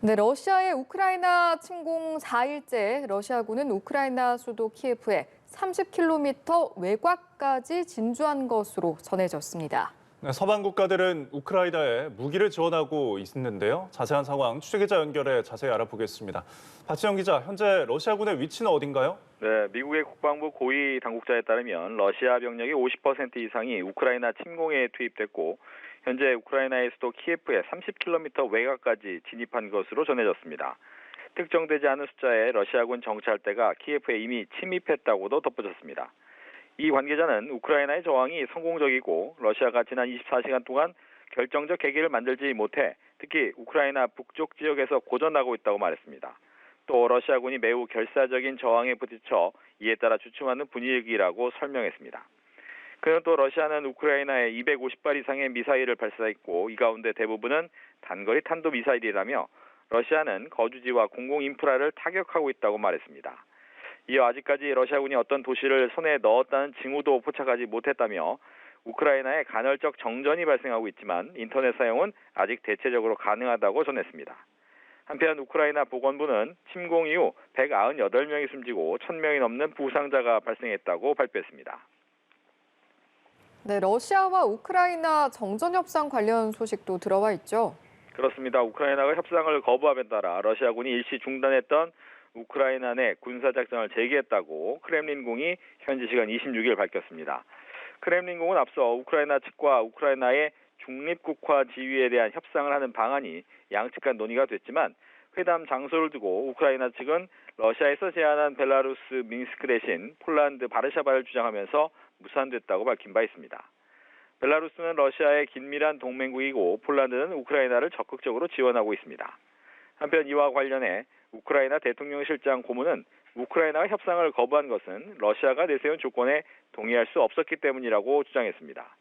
네, 러시아의 우크라이나 침공 4일째 러시아군은 우크라이나 수도 키예프에 30km 외곽까지 진주한 것으로 전해졌습니다. 네, 서방 국가들은 우크라이나에 무기를 지원하고 있는데요. 자세한 상황 취재기자 연결해 자세히 알아보겠습니다. 박지영 기자, 현재 러시아군의 위치는 어딘가요? 네, 미국의 국방부 고위 당국자에 따르면 러시아 병력의 50% 이상이 우크라이나 침공에 투입됐고 현재 우크라이나의 수도 키예프에 30km 외곽까지 진입한 것으로 전해졌습니다. 특정되지 않은 숫자의 러시아군 정찰대가 키예프에 이미 침입했다고도 덧붙였습니다. 이 관계자는 우크라이나의 저항이 성공적이고 러시아가 지난 24시간 동안 결정적 계기를 만들지 못해 특히 우크라이나 북쪽 지역에서 고전하고 있다고 말했습니다. 또 러시아군이 매우 결사적인 저항에 부딪혀 이에 따라 주춤하는 분위기라고 설명했습니다. 그는 또 러시아는 우크라이나에 250발 이상의 미사일을 발사했고 이 가운데 대부분은 단거리 탄도미사일이라며 러시아는 거주지와 공공인프라를 타격하고 있다고 말했습니다. 이어 아직까지 러시아군이 어떤 도시를 손에 넣었다는 징후도 포착하지 못했다며 우크라이나에 간헐적 정전이 발생하고 있지만 인터넷 사용은 아직 대체적으로 가능하다고 전했습니다. 한편 우크라이나 보건부는 침공 이후 198명이 숨지고 1000명이 넘는 부상자가 발생했다고 발표했습니다. 네, 러시아와 우크라이나 정전 협상 관련 소식도 들어와 있죠. 그렇습니다. 우크라이나가 협상을 거부함에 따라 러시아군이 일시 중단했던 우크라이나 내 군사작전을 재개했다고 크렘린궁이 현지 시간 26일 밝혔습니다. 크렘린궁은 앞서 우크라이나 측과 우크라이나의 중립국화 지위에 대한 협상을 하는 방안이 양측 간 논의가 됐지만 회담 장소를 두고 우크라이나 측은 러시아에서 제안한 벨라루스 민스크 대신 폴란드 바르샤바를 주장하면서 무산됐다고 밝힌 바 있습니다. 벨라루스는 러시아의 긴밀한 동맹국이고 폴란드는 우크라이나를 적극적으로 지원하고 있습니다. 한편 이와 관련해 우크라이나 대통령실장 고문은 우크라이나가 협상을 거부한 것은 러시아가 내세운 조건에 동의할 수 없었기 때문이라고 주장했습니다.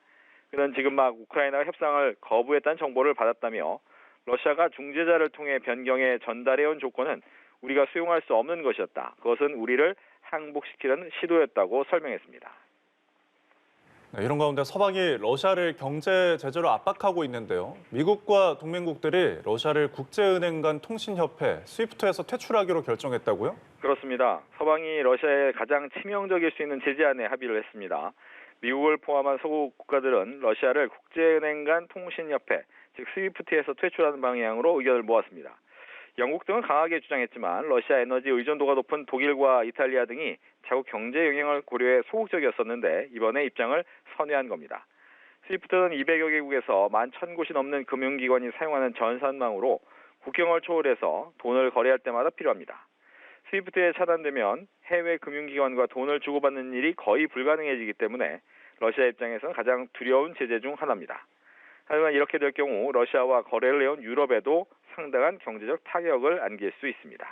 그는 지금 막 우크라이나가 협상을 거부했다는 정보를 받았다며 러시아가 중재자를 통해 변경해 전달해온 조건은 우리가 수용할 수 없는 것이었다. 그것은 우리를 항복시키려는 시도였다고 설명했습니다. 네, 이런 가운데 서방이 러시아를 경제 제재로 압박하고 있는데요. 미국과 동맹국들이 러시아를 국제은행 간 통신협회 스위프트에서 퇴출하기로 결정했다고요? 그렇습니다. 서방이 러시아에 가장 치명적일 수 있는 제재안에 합의를 했습니다. 미국을 포함한 서구 국가들은 러시아를 국제은행 간 통신협회, 즉 스위프트에서 퇴출하는 방향으로 의견을 모았습니다. 영국 등은 강하게 주장했지만 러시아 에너지 의존도가 높은 독일과 이탈리아 등이 자국 경제 영향을 고려해 소극적이었었는데 이번에 입장을 선회한 겁니다. 스위프트는 200여 개국에서 11,000곳이 넘는 금융기관이 사용하는 전산망으로 국경을 초월해서 돈을 거래할 때마다 필요합니다. 스위프트에 차단되면 해외 금융기관과 돈을 주고받는 일이 거의 불가능해지기 때문에 러시아 입장에서는 가장 두려운 제재 중 하나입니다. 하지만 이렇게 될 경우 러시아와 거래를 해온 유럽에도 상당한 경제적 타격을 안길 수 있습니다.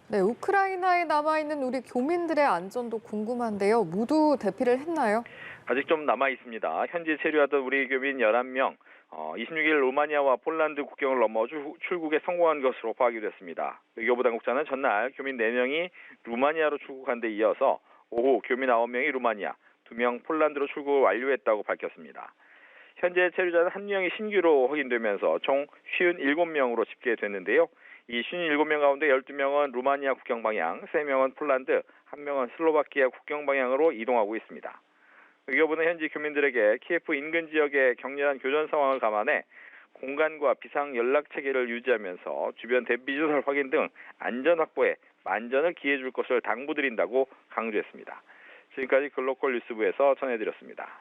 네, 우크라이나에 남아있는 우리 교민들의 안전도 궁금한데요. 모두 대피를 했나요? 아직 좀 남아 있습니다. 현지 체류하던 우리 교민 11명, 26일 로마니아와 폴란드 국경을 넘어 출국에 성공한 것으로 파악이 됐습니다. 외교부 당국자는 전날 교민 4명이 루마니아로 출국한 데 이어서 오후 교민 9명이 루마니아, 2명 폴란드로 출국을 완료했다고 밝혔습니다. 현재 체류자는 1명이 신규로 확인되면서 총 57명으로 집계됐는데요. 이 57명 가운데 12명은 루마니아 국경 방향, 3명은 폴란드, 1명은 슬로바키아 국경 방향으로 이동하고 있습니다. 외교부는 현지 교민들에게 키예프 인근 지역의 격렬한 교전 상황을 감안해 공간과 비상 연락 체계를 유지하면서 주변 대피 시설 확인 등 안전 확보에 만전을 기해 줄 것을 당부드린다고 강조했습니다. 지금까지 글로컬 뉴스부에서 전해드렸습니다.